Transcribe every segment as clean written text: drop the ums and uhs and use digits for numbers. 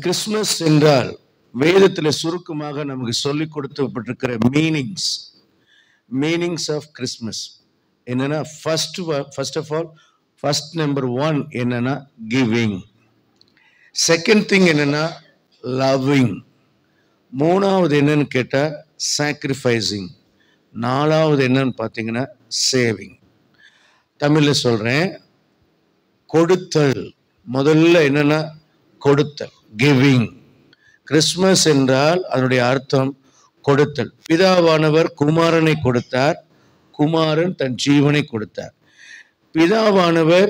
Christmas என்றால் வேதத்தில் சுருக்கமாக நமக்கு சொல்லிக் கொடுக்கப்பட்டிருக்கிற மீனிங்ஸ் ஆஃப் கிறிஸ்துமஸ் என்னன்னா, first of all first number 1 என்னன்னா கிவிங். செகண்ட் திங் என்னன்னா லவ்விங். மூணாவது என்னன்னு கேட்டா சாக்ரிஃபைசிங். நாலாவது என்னன்னு பார்த்தீங்கன்னா சேவிங். தமிழ்ல சொல்றேன், கொடுத்தல். முதல்ல என்னன்னா கொடுத்தல், கிவிங். கிறிஸ்துமஸ் என்றால் அதனுடைய அர்த்தம் கொடுத்தல். பிதாவானவர் குமாரனை கொடுத்தார், குமாரன் தன் ஜீவனை கொடுத்தார். பிதாவானவர்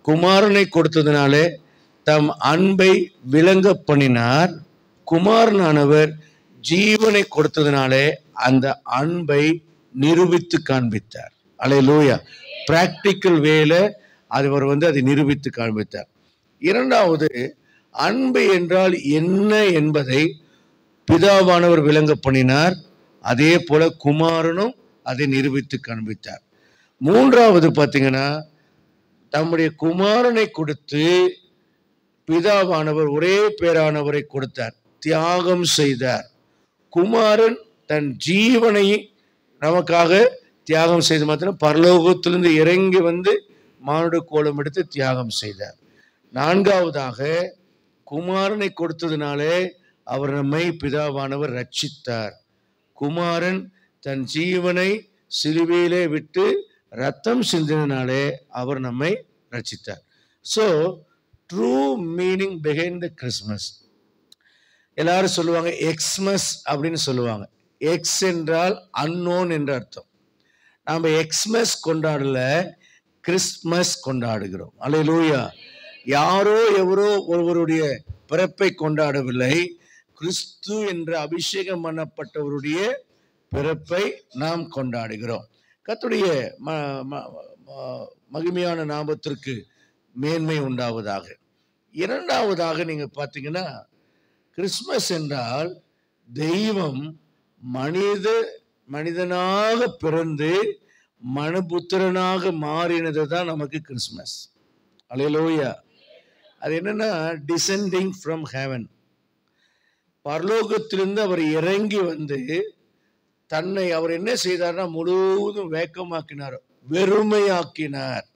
குமாரனை கொடுத்ததினாலே தம் அன்பை விளங்க பண்ணினார். குமாரனானவர் ஜீவனை கொடுத்ததினாலே அந்த அன்பை நிரூபித்து காண்பித்தார். அல்லேலூயா. பிராக்டிக்கல் வேல அவர் அதை நிரூபித்து காண்பித்தார். இரண்டாவது, அன்பு என்றால் என்ன என்பதை பிதாவானவர் விளங்க பண்ணினார். அதே போல குமாரனும் அதை நிரூபித்து காண்பித்தார். மூன்றாவது பார்த்தீங்கன்னா, தம்முடைய குமாரனை கொடுத்து பிதாவானவர் ஒரே பேரானவரை கொடுத்தார், தியாகம் செய்தார். குமாரன் தன் ஜீவனை நமக்காக தியாகம் செய்து மாத்திரம் பரலோகத்திலிருந்து இறங்கி மானுட கோலம் எடுத்து தியாகம் செய்தார். நான்காவதாக, குமாரனை கொடுத்ததினாலே அவர் நம்மை பிதாவானவர் ரட்சித்தார். குமாரன் தன் ஜீவனை சிலுவையிலே விட்டு ரத்தம் சிந்தினாலே அவர் நம்மை ரட்சித்தார். So true meaning behind the Christmas. எல்லாரும் சொல்லுவாங்க எக்ஸ்மஸ் அப்படின்னு சொல்லுவாங்க. எக்ஸ் என்றால் அன்னோன் என்ற அர்த்தம். நாம் எக்ஸ்மஸ் கொண்டாடல, கிறிஸ்மஸ் கொண்டாடுகிறோம். அல்லேலூயா. யாரோ எவரோ ஒருவருடைய பிறப்பை கொண்டாடவில்லை, கிறிஸ்து என்ற அபிஷேகம் பண்ணப்பட்டவருடைய பிறப்பை நாம் கொண்டாடுகிறோம். கர்த்தருடைய மகிமையான நாமத்திற்கு மேன்மை உண்டாவதாக. இரண்டாவதாக நீங்க பார்த்தீங்கன்னா, கிறிஸ்மஸ் என்றால் தெய்வம் மனிதனாக பிறந்து மனுபுத்திரனாக மாறினது தான் நமக்கு கிறிஸ்மஸ். அல்லேலூயா. அது என்னன்னா, டிசெண்டிங் ஃப்ரம் ஹெவன். பரலோகத்திலிருந்து அவர் இறங்கி தன்னை அவர் என்ன செய்தார்னா முழுவதும் வேக்கமாக்கினார், வெறுமையாக்கினார்.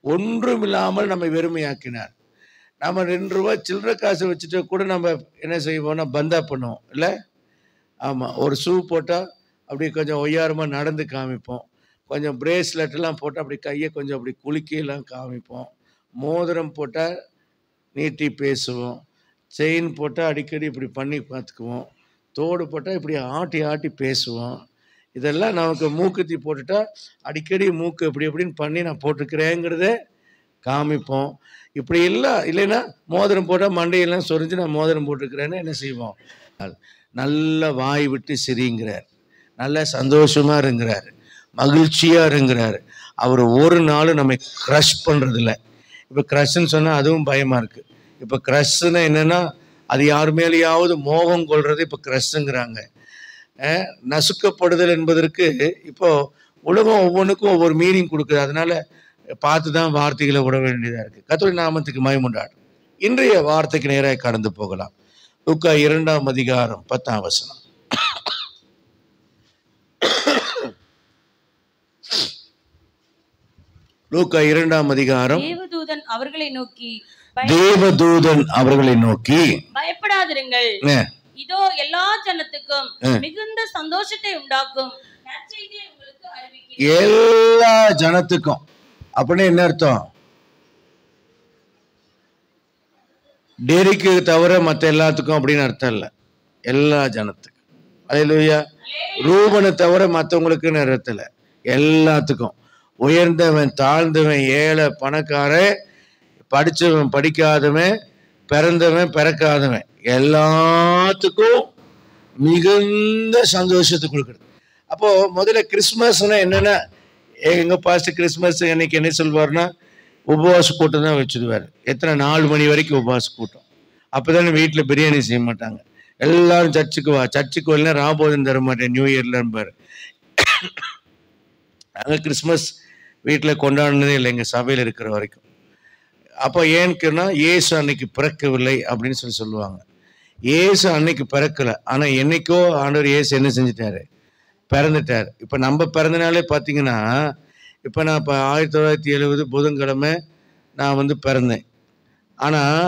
ஒன்றுமில்லாமல் நம்மை வெறுமையாக்கினார். நம்ம 2 ரூபாய் சில்லற காசு வச்சுட்டு கூட நம்ம என்ன செய்வோம்னா பந்தா பண்ணுவோம் இல்லை? ஆமாம். ஒரு ஷூ போட்டால் அப்படி கொஞ்சம் ஒய்யாரமாக நடந்து காமிப்போம். கொஞ்சம் பிரேஸ்லெட்லாம் போட்டால் அப்படி கையை கொஞ்சம் அப்படி குலுக்கியெல்லாம் காமிப்போம். மோதிரம் போட்டால் நீட்டி பேசுவோம். செயின் போட்டால் அடிக்கடி இப்படி பண்ணி பார்த்துக்குவோம். தோடு போட்டால் இப்படி ஆட்டி ஆட்டி பேசுவோம். இதெல்லாம் நமக்கு மூக்குத்தி போட்டுட்டா அடிக்கடி மூக்கு இப்படி எப்படின்னு பண்ணி நான் போட்டுக்கிறேங்கிறத காமிப்போம். இப்படி எல்லாம் இல்லைன்னா மோதிரம் போட்டால் மண்டையெல்லாம் சொரிஞ்சு நான் மோதிரம் போட்டுக்கிறேன்னு என்ன செய்வோம்? நல்ல வாய் விட்டு சிரிங்கிறார், நல்ல சந்தோஷமாக இருங்கிறார், மகிழ்ச்சியாக இருங்கிறார். அவர் ஒரு நாளும் நம்ம க்ரஷ் பண்ணுறதில்ல. இப்போ க்ரஷ்ன்னு சொன்னால் அதுவும் பயமாக இருக்குது. இப்போ க்ரஷ்ன்னா என்னென்னா, அது யார் மேலேயாவது மோகம் கொள்வது இப்போ க்ரஷ்ங்கிறாங்க. நசுக்கப்படுதல் என்பதற்கு இப்போ உலகம் ஒவ்வொன்றுக்கும் ஒவ்வொரு மீனிங் கொடுக்குது. அதனால பார்த்து தான் வார்த்தைகளை விட வேண்டியதாக இருக்குது. கர்த்தருடைய நாமத்துக்கு மகிமை உண்டாகட்டும். இன்றைய வார்த்தைக்கு நேராக கடந்து போகலாம். லூக்கா 2ஆம் அதிகாரம் 10ஆம் வசனம். லூக்கா 2ஆம் அதிகாரம். தேவதூதன் அவர்களை நோக்கி பயப்படாதிருங்கள், இதோ எல்லா ஜனத்துக்கும் மிகுந்த சந்தோஷத்தை உண்டாக்கும் நற்செய்தியை உங்களுக்கு அறிவிக்கிறேன். எல்லா ஜனத்துக்கும் அப்படின்னு என்ன அர்த்தம்? டெரிக்கு தவிர மற்ற எல்லாத்துக்கும் அப்படின்னு அர்த்தம் இல்லை. எல்லா ஜனத்துக்கும். அல்லேலூயா. ரூபனை தவிர மற்றவங்களுக்குன்னு அர்த்தம் இல்லை, எல்லாத்துக்கும். உயர்ந்தவன் தாழ்ந்தவன், ஏழை பணக்காரன், படித்தவன் படிக்காதவன், பிறந்தவன் பிறக்காதவன், எல்லாத்துக்கும் மிகுந்த சந்தோஷத்தை கொடுக்குறது. அப்போ முதல்ல கிறிஸ்மஸ்னா என்னன்னா, எங்க பாஸ்டர் கிறிஸ்மஸ் அன்னைக்கு என்ன சொல்வார்னா, உபவாச கூட்டம் தான் வச்சுடுவார். எத்தனை 4 மணி வரைக்கும் உபவாச கூட்டம். அப்போதானே வீட்டில் பிரியாணி செய்ய மாட்டாங்க. எல்லாரும் சர்ச்சுக்கு வா, சர்ச்சுக்கு வரல ராபோதம் தர மாட்டேன் நியூ இயர்லன்பார். நாங்கள் கிறிஸ்மஸ் வீட்டில் கொண்டாடினதே இல்லை எங்கள் சபையில் இருக்கிற வரைக்கும். அப்போ ஏன்னுக்குன்னா இயேசு அன்னைக்கு பிறக்கவில்லை அப்படின்னு சொல்லுவாங்க. இயேசு அன்னைக்கு பிறக்கலை, ஆனால் என்னைக்கோ ஆண்டவர் இயேசு என்ன செஞ்சிட்டாரு, பிறந்துட்டார். இப்போ நம்ம பிறந்தனாலே பார்த்தீங்கன்னா, இப்போ நான் இப்போ 1970 புதன்கிழமை நான் பிறந்தேன். ஆனால்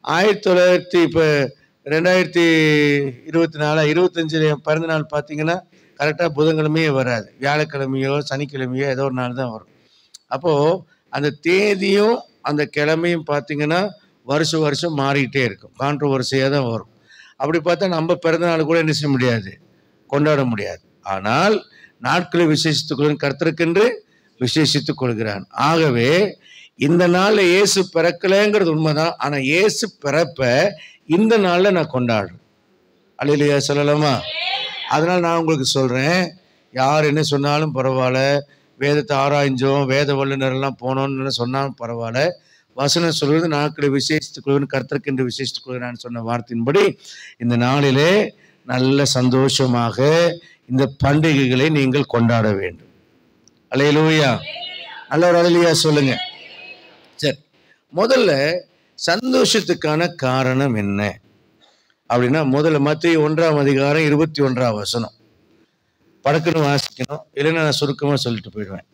1900 இப்போ 2024 25 என் பிறந்த நாள் பார்த்தீங்கன்னா கரெக்டாக புதன்கிழமையே வராது, வியாழக்கிழமையோ சனிக்கிழமையோ ஏதோ ஒரு நாள் தான் வரும். அப்போது அந்த தேதியும் அந்த கிழமையும் பார்த்தீங்கன்னா வருஷம் மாறிக்கிட்டே இருக்கும், கான்ட்ரோவர்சியாக தான் வரும். அப்படி பார்த்தா நம்ம பிறந்த நாள் கூட என்ன செய்ய முடியாது, கொண்டாட முடியாது. ஆனால் நாட்களை விசேஷித்துக் கொள்கிற கர்த்தருக்கென்று விசேஷித்துக் கொள்கிறான். ஆகவே இந்த நாளில் இயேசு பிறக்கலைங்கிறது உண்மைதான், ஆனால் இயேசு பிறப்ப இந்த நாளில் நான் கொண்டாடுறேன். அல்லேலூயா சொல்லலாமா? அதனால் நான் உங்களுக்கு சொல்கிறேன், யார் என்ன சொன்னாலும் பரவாயில்ல, வேதத்தை ஆராய்ஞ்சோம், வேத வல்லுநரெல்லாம் போனோன்னு சொன்னாலும் பரவாயில்ல, வசனம் சொல்வது நாட்களை விசேஷித்துக் கொள்வேன் கர்த்தருக்கென்று விசேஷித்துக் கொள்கிறான்னு சொன்ன வார்த்தையின்படி இந்த நாளிலே நல்ல சந்தோஷமாக இந்த பண்டிகைகளை நீங்கள் கொண்டாட வேண்டும். அல்லேலூயா, நல்ல ஒரு அல்லேலூயா சொல்லுங்க. சரி, முதல்ல சந்தோஷத்துக்கான காரணம் என்ன அப்படின்னா, முதல்ல மத்தேயு 1:21 படக்குன்னு வாசிக்கணும், இல்லைன்னா நான் சுருக்கமாக சொல்லிட்டு போயிடுவேன்.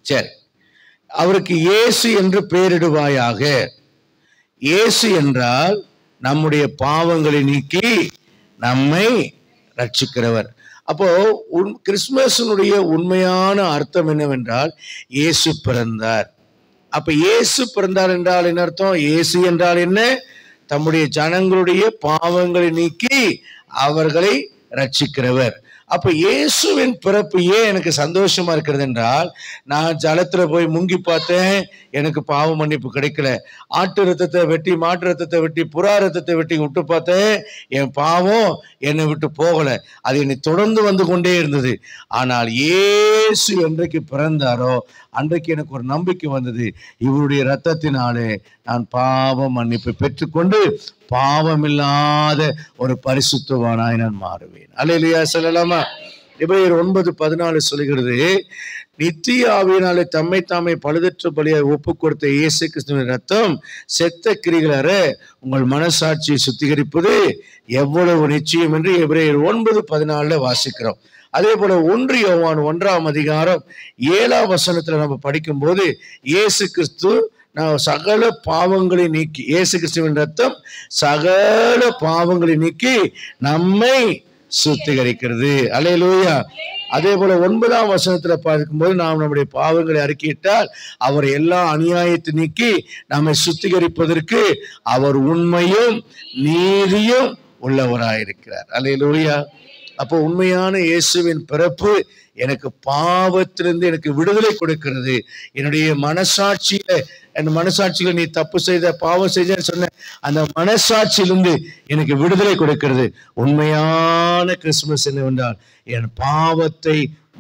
சரி, அவருக்கு இயேசு என்று பெயரிடுவாயாக. இயேசு என்றால் நம்முடைய பாவங்களை நீக்கி நம்மை ரட்சிக்கிறவர். அப்போ கிறிஸ்துமஸினுடைய உண்மையான அர்த்தம் என்னவென்றால் இயேசு பிறந்தார். அப்ப இயேசு பிறந்தார் என்றால் என்ன அர்த்தம்? இயேசு என்றால் என்ன? தம்முடைய ஜனங்களுடைய பாவங்களை நீக்கி அவர்களை ரட்சிக்கிறவர். அப்ப இயேசுவின் பிறப்பு ஏன் எனக்கு சந்தோஷமா இருக்கிறது என்றால், நான் ஜலத்துல போய் முங்கி பார்த்தேன், எனக்கு பாவ மன்னிப்பு கிடைக்கல. ஆட்டு ரத்தத்தை வெட்டி, மாட்டு ரத்தத்தை வெட்டி, புறா ரத்தத்தை வெட்டி விட்டு பார்த்தேன், என் பாவம் என்னை விட்டு போகல, அது என்னை தொடர்ந்து வந்து கொண்டே இருந்தது. ஆனால் இயேசு என்றைக்கு பிறந்தாரோ அன்றைக்கு எனக்கு ஒரு நம்பிக்கை வந்தது, இவருடைய ரத்தத்தினாலே நான் பாவ மன்னிப்பு பெற்றுக்கொண்டு பாவமில்லாத ஒரு பரிசுத்தவானாய் நான் மாறுவேன். அல்லேலூயா சொல்லலாமா? எபிரேயர் 9:14 சொல்கிறது, நித்திய ஆவியினாலே தம்மை தாமே பழுதற்ற பலியாய் ஒப்பு கொடுத்த இயேசு கிறிஸ்துவின் ரத்தம் செத்த கிரிகளற உங்கள் மனசாட்சியை சுத்திகரிப்பது எவ்வளவு நிச்சயம் என்று எபிரேயர் 9:14 வாசிக்கிறோம். அதே போல 1 யோவான் 1:7 நம்ம படிக்கும்போது இயேசு கிறிஸ்து நான் சகல பாவங்களை நீக்கி, இயேசு கிறிஸ்துவின் ரத்தம் சகல பாவங்களை நீக்கி நம்மை சுத்திகரிக்கிறது. அல்லேலூயா. அதே போல 9 பார்க்கும்போது நாம் நம்முடைய பாவங்களை அறிக்கையிட்டால் அவர் எல்லா அநியாயத்தை நீக்கி நம்மை சுத்திகரிப்பதற்கு அவர் உண்மையும் நீதியும் உள்ளவராயிருக்கிறார். அல்லேலூயா. அப்போ உண்மையான இயேசுவின் பிறப்பு எனக்கு பாவத்திலிருந்து எனக்கு விடுதலை கொடுக்கிறது. என்னுடைய மனசாட்சியில நீ தப்பு செய்த, பாவம் செய்தன்னு சொன்ன அந்த மனசாட்சியிலிருந்து எனக்கு விடுதலை கொடுக்கிறது. உண்மையான கிறிஸ்துமஸ் என்னவென்றால் என் பாவத்தை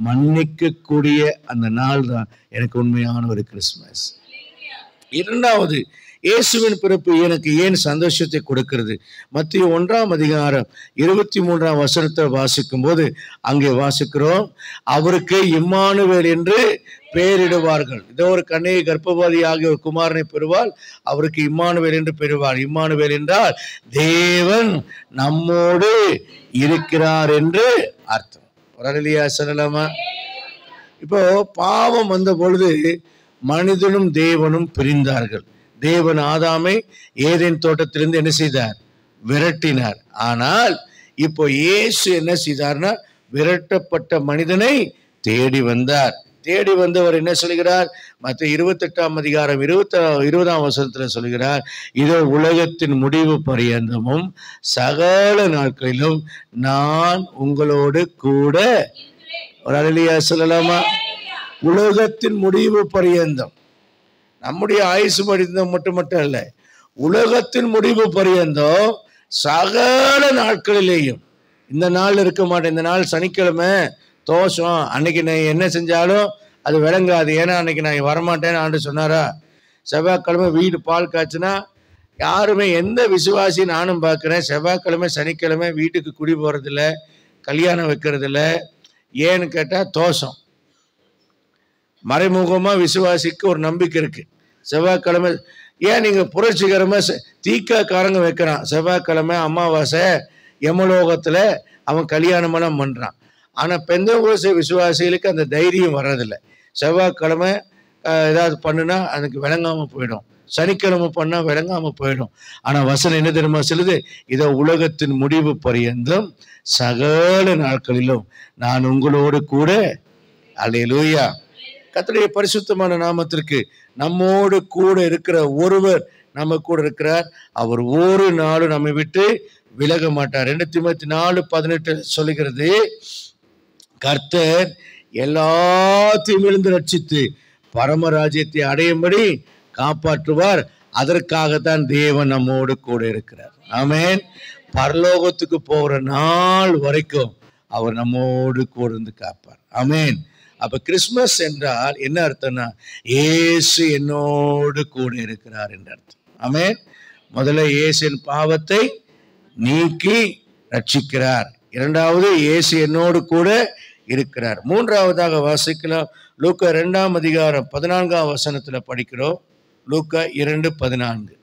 மன்னிக்கக்கூடிய அந்த நாள் தான் எனக்கு உண்மையான ஒரு கிறிஸ்துமஸ். இரண்டாவது, இயேசுவின் பிறப்பு எனக்கு ஏன் சந்தோஷத்தை கொடுக்கிறது? மத்தேயு 1:23 வாசிக்கும் போது அங்கே வாசிக்கிறோம், அவருக்கு இம்மானுவேல் என்று பெயரிடுவார்கள். இதோ ஒரு கன்னிகை கர்ப்பவதி ஆகிய ஒரு குமாரனை பெறுவாள், அவருக்கு இம்மானுவேல் என்று பெறுவார். இம்மானுவேல் என்றால் தேவன் நம்மோடு இருக்கிறார் என்று அர்த்தம். அல்லேலூயா சொல்லலாமா? இப்போ பாவம் வந்த பொழுது மனிதனும் தேவனும் பிரிந்தார்கள். தேவன் ஆதாமை ஏதேன் தோட்டத்திலிருந்து என்ன செய்தார்? விரட்டினார். ஆனால் இப்போ இயேசு என்ன செய்தார்னா, விரட்டப்பட்ட மனிதனை தேடி வந்தார். தேடி வந்தவர் என்ன சொல்கிறார்? மத்தேயு 28:20 சொல்கிறார், இதோ உலகத்தின் முடிவு பரியந்தமும் சகல நாட்களிலும் நான் உங்களோடு கூட. ஒரு அல்லேலூயா சொல்லலாமா? உலகத்தின் முடிவு பரியந்தம், நம்முடைய ஆயுசு பரியந்தம் மட்டும் அல்ல, உலகத்தின் முடிவு பரியந்தம் சகல நாட்களிலேயும். இந்த நாள் இருக்க மாட்டேன், இந்த நாள் சனிக்கிழமை தோஷம், அன்னைக்கு நான் என்ன செஞ்சாலும் அது விளங்காது, ஏன்னா அன்னைக்கு நான் வரமாட்டேன்னு ஆண்டு சொன்னாரா? செவ்வாய்க்கிழமை வீடு பால் காய்ச்சினா யாருமே, எந்த விசுவாசி நானும் பார்க்குறேன், செவ்வாய்க்கிழமை சனிக்கிழமை வீட்டுக்கு குடி போகிறதில்ல, கல்யாணம் வைக்கிறதில்ல. ஏன்னு கேட்டால் தோஷம். மறைமுகமாக விசுவாசிக்கு ஒரு நம்பிக்கை இருக்குது. செவ்வாய்க்கிழமை ஏன் நீங்க புரட்சிகரமா தீக்காக்காரங்க வைக்கிறான், செவ்வாய்க்கிழமை அமாவாசை யமலோகத்துல அவன் கல்யாணம் எல்லாம் பண்றான். ஆனா பெந்தகோஸ்தே விசுவாசிகளுக்கு அந்த தைரியம் வர்றதில்லை. செவ்வாய்க்கிழமை ஏதாவது பண்ணுனா அதுக்கு விளங்காம போயிடும், சனிக்கிழமை பண்ணா விளங்காம போயிடும். ஆனா வசனம் என்ன தெரியுமா சொல்லுது? இதோ உலகத்தின் முடிவு பரியந்தம் சகல நாட்களிலும் நான் உங்களோடு கூட. அல்லேலூயா. கர்த்தருடைய பரிசுத்தமான நாமத்திற்கு. நம்மோடு கூட இருக்கிற ஒருவர் நம்ம கூட இருக்கிறார். அவர் ஒரு நாளும் நம்மை விட்டு விலக மாட்டார். 2 தீமோத்தேயு 4:18 சொல்லுகிறது, கர்த்தர் எல்லாத்தையும் இருந்து ரட்சித்து பரமராஜ்யத்தை அடையும்படி காப்பாற்றுவார். அதற்காகத்தான் தேவன் நம்மோடு கூட இருக்கிறார். ஆமென். பரலோகத்துக்கு போகிற நாள் வரைக்கும் அவர் நம்மோடு கூட இருந்து காப்பார். ஆமென். அப்ப கிறிஸ்துமஸ் என்றால் என்ன அர்த்தம்னா, இயேசு என்னோடு கூட இருக்கிறார் என்ற அர்த்தம். ஆமென். முதல்ல இயேசுவின் பாவத்தை நீக்கி ரட்சிக்கிறார். இரண்டாவது இயேசு என்னோடு கூட இருக்கிறார். மூன்றாவதாக வாசிக்கலாம். லூக்கா 2ஆம் அதிகாரம் 14ஆம் வசனத்துல படிக்கிறோம். லூக்கா 2:14.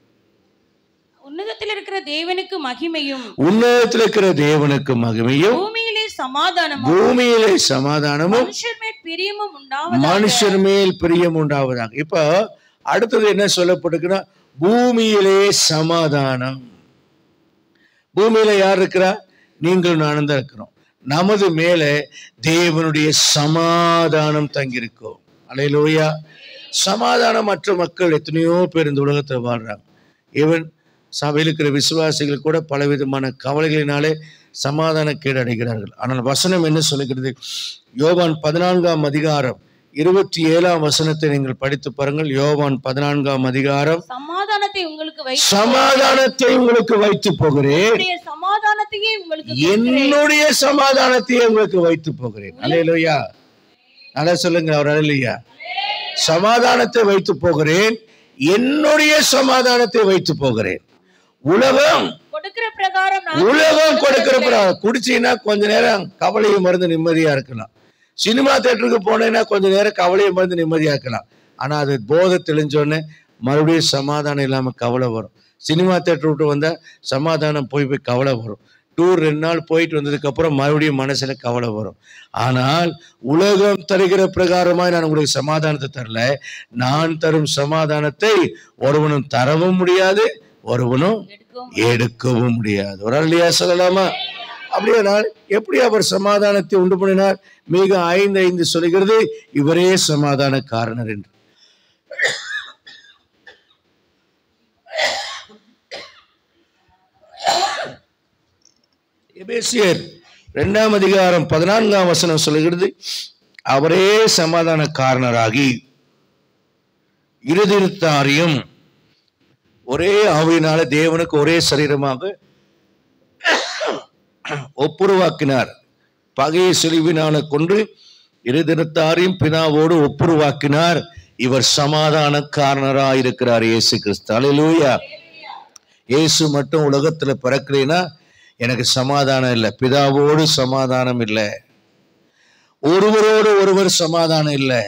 உன்னதத்தில் இருக்கிற தேவனுக்கு மகிமையும், உன்னதத்தில் இருக்கிற தேவனுக்கு மகிமையும், பூமியிலே சமாதானமும், பூமியிலே சமாதானமும், மனுஷர் மேல் பிரியமும் உண்டாவதாக. மனுஷர் மேல் பிரியம் உண்டாவதாக. இப்ப அடுத்தது என்ன சொல்லப்படுதுன்னா, பூமியிலே சமாதானம். பூமியில யார் இருக்கிறா? நீங்கள் நானும் தான் இருக்கிறோம். நமது மேல தேவனுடைய சமாதானம் தங்கியிருக்கும். அல்லேலூயா. சமாதானமற்ற மக்கள் எத்தனையோ பேர் இந்த உலகத்தில் வாழ்றாங்க. ஈவன் சபையில் இருக்கிற விசுவாசிகள் கூட பலவிதமான கவலைகளினாலே சமாதான கேடு அடைகிறார்கள். ஆனால் வசனம் என்ன சொல்லுகிறது? யோவான் 14ஆம் அதிகாரம் 27ஆம் வசனத்தை நீங்கள் படித்து பாருங்கள். யோவான் 14ஆம் அதிகாரம். சமாதானத்தை உங்களுக்கு வைத்து போகிறேன், என்னுடைய சமாதானத்தையே உங்களுக்கு வைத்து போகிறேன். அல்லேலூயா. நல்லா சொல்லுங்க அவர். அல்லேலூயா. சமாதானத்தை வைத்து போகிறேன், என்னுடைய சமாதானத்தை வைத்து போகிறேன். உலகம் கொடுக்கிற பிரகாரம் குடிச்சீங்கன்னா கொஞ்ச நேரம் கவலையை மருந்து நிம்மதியா இருக்கலாம். சினிமா தியேட்டருக்கு போனேன்னா கொஞ்ச நேரம் கவலையை மருந்து நிம்மதியா இருக்கலாம். ஆனா அது போதை தெளிஞ்சோடனே மறுபடியும் சமாதானம் இல்லாம கவலை வரும். சினிமா தியேட்டர் விட்டு வந்தா சமாதானம் போய் கவலை வரும். டூர் 2 நாள் போயிட்டு வந்ததுக்கு அப்புறம் மறுபடியும் மனசுல கவலை வரும். ஆனால் உலகம் தருகிற பிரகாரமாய் நான் உங்களுக்கு சமாதானத்தை தரல. நான் தரும் சமாதானத்தை ஒருவனும் தரவும் முடியாது, ஒருவனும் எடுக்கவும் முடியாது. ஒரு அல்லையா சொல்லலாமா? அப்படியானால் எப்படி அவர் சமாதானத்தை உண்டு பண்ணினார்? மிக 5:5 சொல்லுகிறது, இவரே சமாதான காரணர் என்று. எபேசியர் 2ஆம் அதிகாரம் 14ஆம் வசனம் சொல்லுகிறது, அவரே சமாதான காரணராகி இருதிருத்தாரையும் ஒரே ஆவியினால தேவனுக்கு ஒரே சரீரமாக ஒப்புருவாக்கினார். பகையை சிலுவினால கொண்டு இருதிருத்தாரையும் பிதாவோடு ஒப்புருவாக்கினார். இவர் சமாதான காரணராயிருக்கிறார், இயேசு கிறிஸ்து. அல்லேலூயா. இயேசு மட்டும் உலகத்துல பிறக்கலைன்னா எனக்கு சமாதானம் இல்லை, பிதாவோடு சமாதானம் இல்லை, ஒருவரோடு ஒருவர் சமாதானம் இல்லை.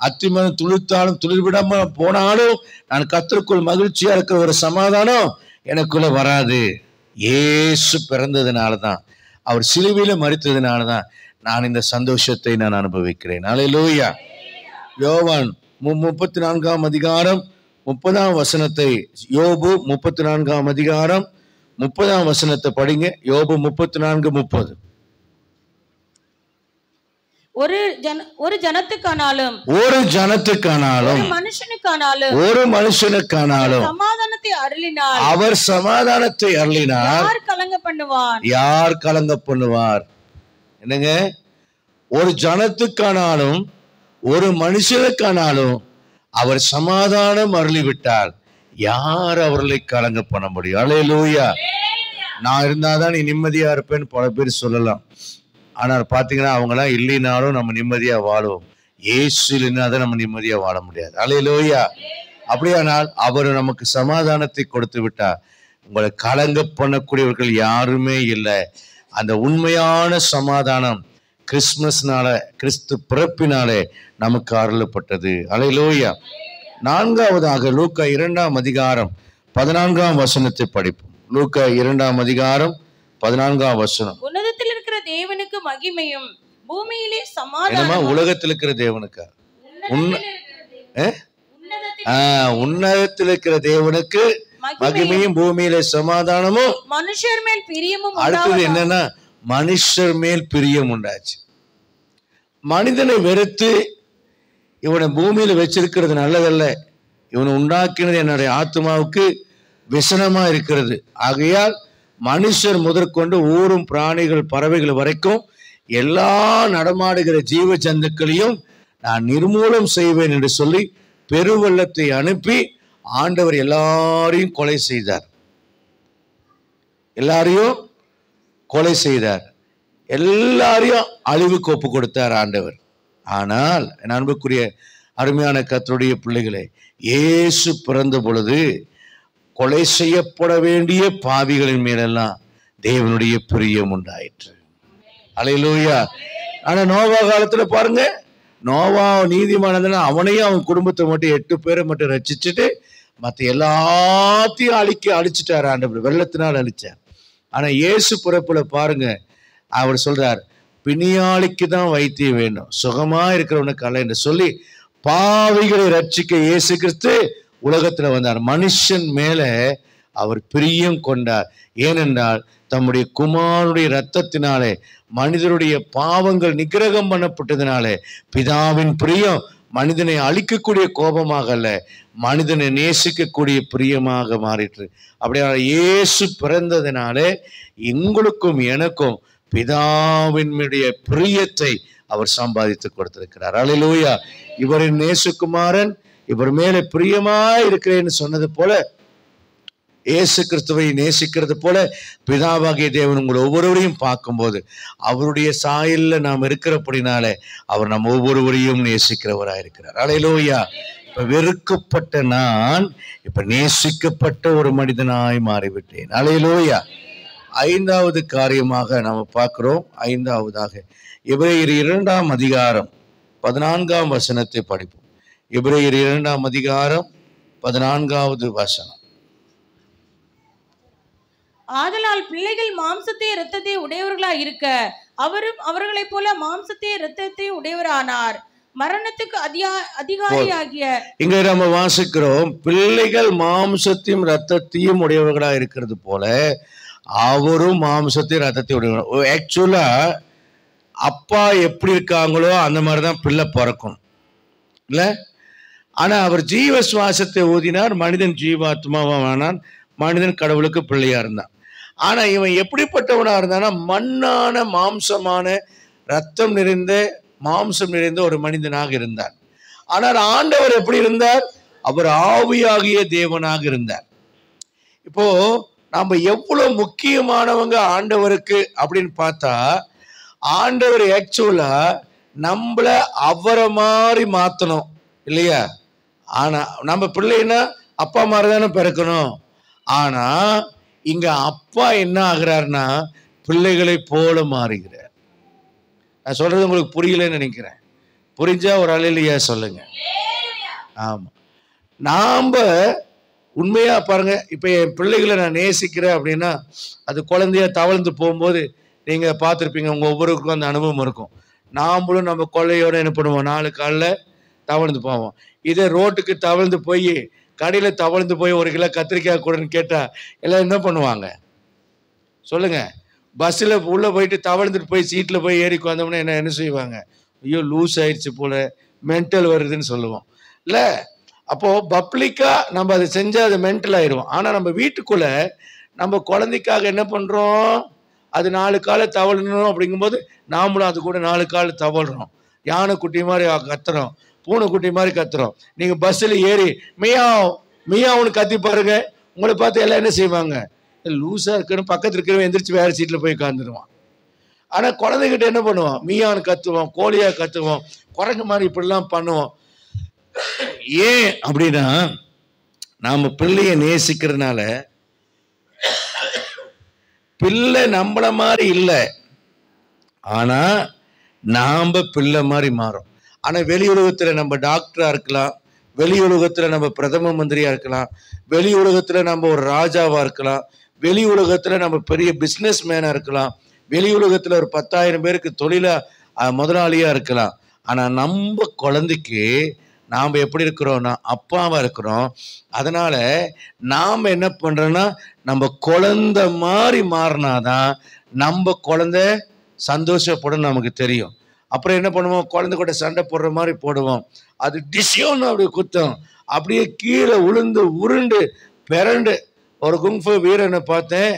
அத்திமரம் துளிர்த்தாலும் துளிர்விடாம போனாலும் நான் கர்த்தருக்குள் மகிழ்ச்சியா இருக்கிற ஒரு சமாதானம் எனக்குள்ள வராது. இயேசு பிறந்ததுனால தான், அவர் சிலுவையில மரித்ததுனால தான் நான் இந்த சந்தோஷத்தை நான் அனுபவிக்கிறேன். அல்லேலூயா. யோவான் 34ஆம் அதிகாரம் 30ஆம் வசனத்தை, யோபு 34ஆம் அதிகாரம் 30ஆம் வசனத்தை படிங்க. யோபு 34:30. ஒரு ஜனத்துக்கானாலும் ஒரு மனுஷனுக்கானாலும் சமாதானத்தை அருளினார், அவர் சமாதானத்தை அருளினார். யார் கலங்க பண்ணுவார்? என்னங்க? ஒரு ஜனத்துக்கானாலும் ஒரு மனுஷனுக்கானாலும் அவர் சமாதானம் அருளிவிட்டார். யார் அவர்களை கலங்க பண்ண முடியும்? அல்லேலூயா. நான் இருந்தாதான் நீ நிம்மதியா இருப்பேன்னு பல பேர் சொல்லலாம். ஆனால் பாத்தீங்கன்னா அவங்களாம் இல்லைனாலும் நம்ம நிம்மதியா வாழுவோம். இயேசு இல்லைனாதான் நம்ம நிம்மதியா வாழ முடியாது. அல்லேலூயா. அப்படியானால் அவர் நமக்கு சமாதானத்தை கொடுத்து விட்டார். உங்களை கலங்க பண்ணக்கூடியவர்கள் யாருமே இல்லை. அந்த உண்மையான சமாதானம் கிறிஸ்துமஸ்னால, கிறிஸ்து பிறப்பினாலே நமக்கு அருளப்பட்டது. அல்லேலூயா. நான்காவதாக லூக்கா 2ஆம் அதிகாரம் 14ஆம் வசனத்தை படிப்போம். லூக்கா 2ஆம் அதிகாரம் 14ஆம் வசனம். உன்னதத்தில் இருக்கிற தேவனுக்கு மகிமையும் பூமியிலே என்னமா? சமாதானம். உலகத்தில் இருக்கிற தேவனுக்கா? உன்னதத்தில் இருக்கிற தேவனுக்கு மகிமையும் பூமியில சமாதானமும் மனுஷர் மேல் பிரியமும். அடுத்தது என்னன்னா, மனுஷர் மேல் பிரியம் உண்டாச்சு. மனிதனை வெறுத்து இவனை பூமியில வச்சிருக்கிறது நல்லதல்ல, இவனை உண்டாக்கினது என்னுடைய ஆத்மாவுக்கு விசனமா இருக்கிறது. ஆகையால் மனுஷர் முதற்கொண்டு ஊரும் பிராணிகள் பறவைகள் வரைக்கும் எல்லா நடமாடுகிற ஜீவ ஜந்துக்களையும் நான் நிர்மூலம் செய்வேன் என்று சொல்லி பெருவெள்ளத்தை அனுப்பி ஆண்டவர் எல்லாரையும் கொலை செய்தார். எல்லாரையும் கொலை செய்தார். எல்லாரையும் அழிவுக்கு ஒப்பு கொடுத்தார் ஆண்டவர். ஆனால் என் அன்புக்குரிய அருமையான கர்த்தருடைய பிள்ளைகளே, இயேசு பிறந்த பொழுது கொலை செய்யப்பட வேண்டிய பாவிகளின் மேலெல்லாம் தேவனுடைய பிரியம் உண்டாயிற்று. அல்லேலூயா. ஆனா நோவா காலத்துல பாருங்க, நோவா நீதிமானதுன்னா அவனையும் அவன் குடும்பத்தை மட்டும் 8 பேரை மட்டும் ரட்சிச்சுட்டு மற்ற எல்லாத்தையும் அழிச்சிட்டார் ஆண்டவர், வெள்ளத்தினால் அழிச்சார். ஆனா இயேசு பிறப்புல பாருங்க, அவர் சொல்றார், பிணியாளிக்கு தான் வைத்தியம் வேணும், சுகமா இருக்கிறவனுக்கு அல்ல என்று சொல்லி பாவிகளை ரட்சிக்க இயேசு கிறிஸ்து உலகத்துல வந்தார். மனுஷன் மேல அவர் பிரியம் கொண்டார். ஏனென்றால் தம்முடைய குமாரனுடைய இரத்தத்தினாலே மனிதருடைய பாவங்கள் நிகிரகம் பண்ணப்பட்டதினாலே பிதாவின் பிரியம் மனிதனை அழிக்கக்கூடிய கோபமாக அல்ல, மனிதனை நேசிக்கக்கூடிய பிரியமாக மாறிற்று. அப்படியா இயேசு பிறந்ததினாலே எங்களுக்கும் எனக்கும் பிதாவினுடைய பிரியத்தை அவர் சம்பாதித்து கொடுத்திருக்கிறார். அல்லேலூயா. இவரின் நேசகுமாரன், இவர் மேலே பிரியமாய் இருக்கிறேன்னு சொன்னது போல, இயேசு கிறிஸ்துவை நேசிக்கிறது போல பிதாவாகிய தேவன் உங்கள் ஒவ்வொருவரையும் பார்க்கும்போது அவருடைய சாயல்ல நாம் இருக்கிறபடினாலே அவர் நம் ஒவ்வொருவரையும் நேசிக்கிறவராய் இருக்கிறார். அல்லேலூயா. இப்ப வெறுக்கப்பட்ட நான் இப்ப நேசிக்கப்பட்ட ஒரு மனிதனாய் மாறிவிட்டேன். அல்லேலூயா. 5வது காரியமாக நாம் பார்க்கிறோம். 5வதாக எபிரேயர் 2ஆம் அதிகாரம் 14ஆம் வசனத்தை படிப்போம். எபிரேயர் 2ஆம் அதிகாரம் 14வது வசனம். ஆதலால் பிள்ளைகள் மாம்சத்தை இரத்தத்தை உடையவர்களாய் இருக்க அவரும் அவர்களைப் போல மாம்சத்தை இரத்தத்தை உடையவரானார். மரணத்துக்கு அதிகாரியாகிய இங்க நம்ம வாசிக்கிறோம், பிள்ளைகள் மாம்சத்தையும் இரத்தத்தையும் உடையவர்களாக இருக்கிறது போல அவரும் மாம்சத்தையும் இரத்தத்தையும் உடையவர். ஆக்சுவலா அப்பா எப்படி இருக்காங்களோ அந்த மாதிரிதான் பிள்ளை பிறக்கணும் இல்ல. ஆனா அவர் ஜீவ சுவாசத்தை ஊதினார், மனிதன் ஜீவாத்மாவானான், மனிதன் கடவுளுக்கு பிள்ளையா இருந்தான். ஆனா இவன் எப்படிப்பட்டவனா இருந்தானா, மண்ணான மாம்சமான ரத்தம் நிறைந்த மாம்சம் நிறைந்த ஒரு மனிதனாக இருந்தார். ஆனால் ஆண்டவர் எப்படி இருந்தார்? அவர் ஆவியாகிய தேவனாக இருந்தார். இப்போ நாம எவ்வளவு முக்கியமானவங்க ஆண்டவருக்கு அப்படின்னு பார்த்தா, ஆண்டவர் ஆக்சுவலா நம்மள அவரை மாதிரி மாத்தணும் இல்லையா? ஆனா நம்ம பிள்ளைன்னா அப்பா மாதிரி தானே பிறக்கணும். ஆனா இங்க அப்பா என்ன ஆகிறார்னா பிள்ளைகளை போல மாறுகிறார். நான் சொல்றது உங்களுக்கு புரியலன்னு நினைக்கிறேன். புரிஞ்சா ஒரு அல்லேலூயா சொல்லுங்க. ஆமா, நாம உண்மையா பாருங்க, இப்ப என் பிள்ளைகளை நான் நேசிக்கிறேன் அப்படின்னா அது குழந்தையா தவழ்ந்து போகும்போது நீங்க பார்த்துருப்பீங்க, உங்க ஒவ்வொருக்கும் அந்த அனுபவம் இருக்கும். நாமளும் நம்ம கொள்ளையோட என்ன பண்ணுவோம், 4 காலில் தவழ்ந்து போவோம். இதே ரோட்டுக்கு தவழ்ந்து போய் கடையில தவழ்ந்து போய் 1 கிலோ கத்திரிக்காய் கூடன்னு கேட்டா எல்லாம் என்ன பண்ணுவாங்க சொல்லுங்க? பஸ்ஸில் உள்ள போயிட்டு தவழ்ந்துட்டு போய் சீட்டில் போய் ஏறி வந்தோம்னா என்ன செய்வாங்க? ஐயோ லூஸ் ஆயிடுச்சு போல, மென்டல் வருதுன்னு சொல்லுவோம் இல்ல. அப்போ பப்ளிக்கா நம்ம அதை செஞ்சா அது மென்டல் ஆயிடுவோம். ஆனா நம்ம வீட்டுக்குள்ள நம்ம குழந்தைக்காக என்ன பண்றோம், அது 4 காலை தவழணும் அப்படிங்கும்போது நாமளும் அது கூட 4 காலை தவழ்றோம். யானை குட்டி மாதிரி கத்துறோம், பூனை குட்டி மாதிரி கத்துறோம். நீங்க பஸ்ஸில் ஏறி மியாவ் மியாவுன்னு கத்தி பாருங்க, உங்களை பார்த்து எல்லாம் என்ன செய்வாங்க, லூஸா இருக்குன்னு பக்கத்துல இருக்கிறவன் எந்திரிச்சு வேற சீட்ல போய் உட்காந்துருவான். ஆனா குழந்தைகிட்ட என்ன பண்ணுவோம், மியான்னு கத்துவோம், கோழியா கத்துவோம், குரங்கு மாதிரி இப்படிலாம் பண்ணுவோம். ஏன் அப்படின்னா நாம பிள்ளைய நேசிக்கிறதுனால. பிள்ளை நம்மள மாதிரி இல்லை, ஆனா நாம பிள்ளை மாதிரி மாறும். ஆனா வெளி உலகத்துல நம்ம டாக்டரா இருக்கலாம், வெளி உலகத்துல நம்ம பிரதம மந்திரியா இருக்கலாம், வெளி உலகத்துல நம்ம ஒரு ராஜாவா இருக்கலாம், வெளி உலகத்துல நம்ம பெரிய பிசினஸ் மேனா இருக்கலாம், வெளி உலகத்துல ஒரு 10,000 பேருக்கு முதலாளியா இருக்கலாம். ஆனா நம்ம குழந்தைக்கு நாம் எப்படி இருக்கிறோம்னா அப்பாவா இருக்கிறோம். அதனால நாம் என்ன பண்றோம்னா நம்ம குழந்தை மாதிரி மாறினாதான் நம்ம குழந்தை சந்தோஷப்படும் நமக்கு தெரியும். அப்புறம் என்ன பண்ணுவோம், குழந்தை கூட சண்டை போடுற மாதிரி போடுவோம். அது டிஷ்யோன்னு அப்படி குத்தம், அப்படியே கீழே உளுந்து உருண்டு பிறண்டு. ஒரு குங்ஃபு வீரனை பார்த்தேன்,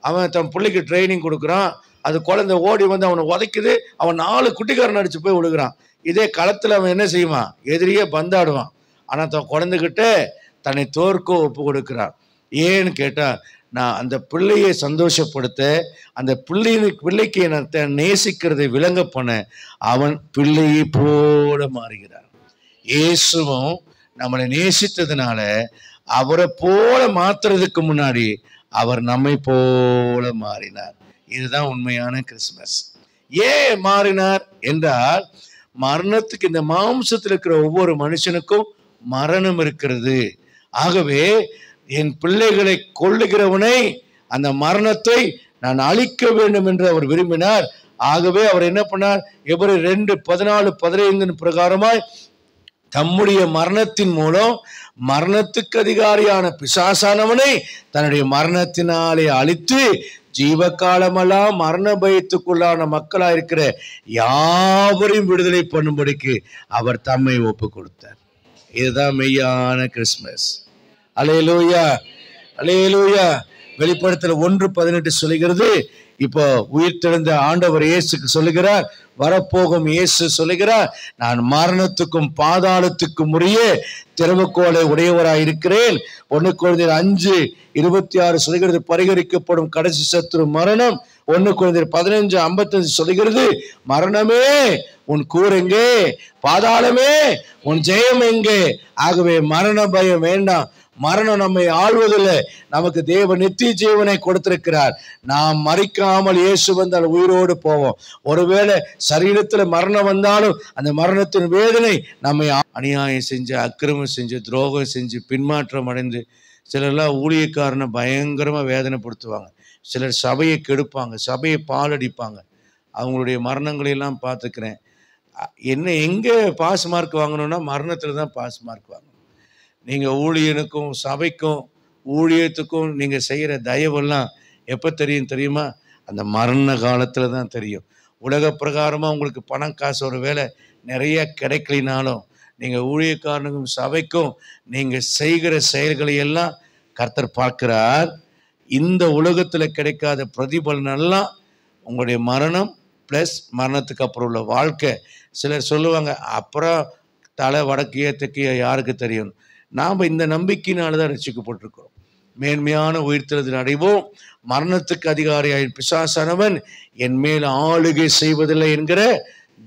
அவன் தன் பிள்ளைக்கு ட்ரைனிங் கொடுக்குறான். அது குழந்தை ஓடி வந்து அவனை உதைக்குது, அவன் 4 குட்டிக்காரன் அடிச்சு போய் விழுகிறான். இதே களத்தில் அவன் என்ன செய்வான், எதிரியே பந்தாடுவான். ஆனால் தன் குழந்தைகிட்ட தன்னை தோற்க ஒப்பு கொடுக்கிறான். ஏன்னு கேட்டால், நான் அந்த பிள்ளையை சந்தோஷப்படுத்த, அந்த பிள்ளைக்கு நான் நேசிக்கிறதை விளங்க பண்ண அவன் பிள்ளையை போல மாறுகிறான். இயேசுவும் நம்மளை நேசித்ததுனால அவரை போல மாத்துறதுக்கு முன்னாடி அவர் நம்மை போல மாறினார். இதுதான் உண்மையான கிறிஸ்துமஸ். ஏன் மாறினார் என்றால், மரணத்துக்கு இந்த மாம்சத்தில் இருக்கிற ஒவ்வொரு மனுஷனுக்கும் மரணம் இருக்கிறது. ஆகவே என் பிள்ளைகளை கொல்லுகிறவனை, அந்த மரணத்தை நான் அழிக்க வேண்டும் என்று அவர் விரும்பினார். ஆகவே அவர் என்ன பண்ணார், எபிரேயர் 2:14-15 பிரகாரமாய் தம்முடைய மரணத்தின் மூலம் மரணத்துக்கு அதிகாரியான பிசாசானவனை தன்னுடைய மரணத்தினாலே அழித்து ஜீவகாலமெல்லாம் மரண பயத்துக்குள்ளான மக்களா இருக்கிற யாவரையும் விடுதலை பண்ணும்படிக்கு அவர் தம்மை ஒப்பு கொடுத்தார். இதுதான் மெய்யான கிறிஸ்துமஸ். அல்லேலூயா, அல்லேலூயா. வெளிப்படுத்தல் 1:18 சொல்லுகிறது, இப்போ உயிர்த்தெழுந்த ஆண்டவர் இயேசுக்கு சொல்லுகிறார், வரப்போகும் இயேசு சொல்லுகிறார், நான் மரணத்துக்கும் பாதாளத்துக்கும் உரிய திறவுகோலை உடையவராய் இருக்கிறேன். 1 கொரிந்தியர் 5:26 சொல்லுகிறது, பரிகரிக்கப்படும் கடைசி சத்துரு மரணம். 1 கொரிந்தியர் 15:55 சொல்லுகிறது, மரணமே உன் கூர் எங்கே, பாதாளமே உன் ஜெயம் எங்கே? ஆகவே மரண பயம் வேண்டாம். மரணம் நம்மை ஆள்வதில்லை. நமக்கு தேவ நித்திய ஜீவனை கொடுத்திருக்கிறார். நாம் மறிக்காமல் இயேசு வந்தால் உயிரோடு போவோம். ஒருவேளை சரீரத்துல மரணம் வந்தாலும் அந்த மரணத்தின் வேதனை நம்மை அநியாயம் செஞ்சு, அக்கிரமம் செஞ்சு, துரோகம் செஞ்சு, பின்மாற்றம் அடைந்து, சிலர்லாம் ஊழியக்காரனை பயங்கரமா வேதனைப்படுத்துவாங்க, சிலர் சபையை கெடுப்பாங்க, சபையை பாலடிப்பாங்க. அவங்களுடைய மரணங்களை எல்லாம் பார்த்துக்கிறேன். என்ன எங்கே பாஸ் மார்க் வாங்கணும்னா மரணத்துல தான் பாஸ் மார்க் வாங்கணும். நீங்கள் ஊழியனுக்கும் சபைக்கும் ஊழியத்துக்கும் நீங்கள் செய்கிற தயவெல்லாம் எப்போ தெரியுமா? அந்த மரண காலத்தில் தான் தெரியும். உலக பிரகாரமாக உங்களுக்கு பணம் காசு ஒரு வேலை நிறைய கிடைக்கலினாலும் நீங்கள் ஊழியக்காரனுக்கும் சபைக்கும் நீங்கள் செய்கிற செயல்களை எல்லாம் கர்த்தர் பார்க்கிறார். இந்த உலகத்தில் கிடைக்காத பிரதிபலனெல்லாம் உங்களுடைய மரணம் ப்ளஸ் மரணத்துக்கு அப்புறம் உள்ள வாழ்க்கை. சிலர் சொல்லுவாங்க, அப்புறம் தலை வடக்கையோ தெற்கையோ யாருக்கு தெரியும்? நாம் இந்த நம்பிக்கையினால தான் ரட்சிக்கப்பட்டிருக்கிறோம். மேன்மையான உயிர்த்தெழுதல் அடைவோம். மரணத்துக்கு அதிகாரியாயின் பிசாசானவன் என் மேல் ஆளுகை செய்வதில்லை என்கிற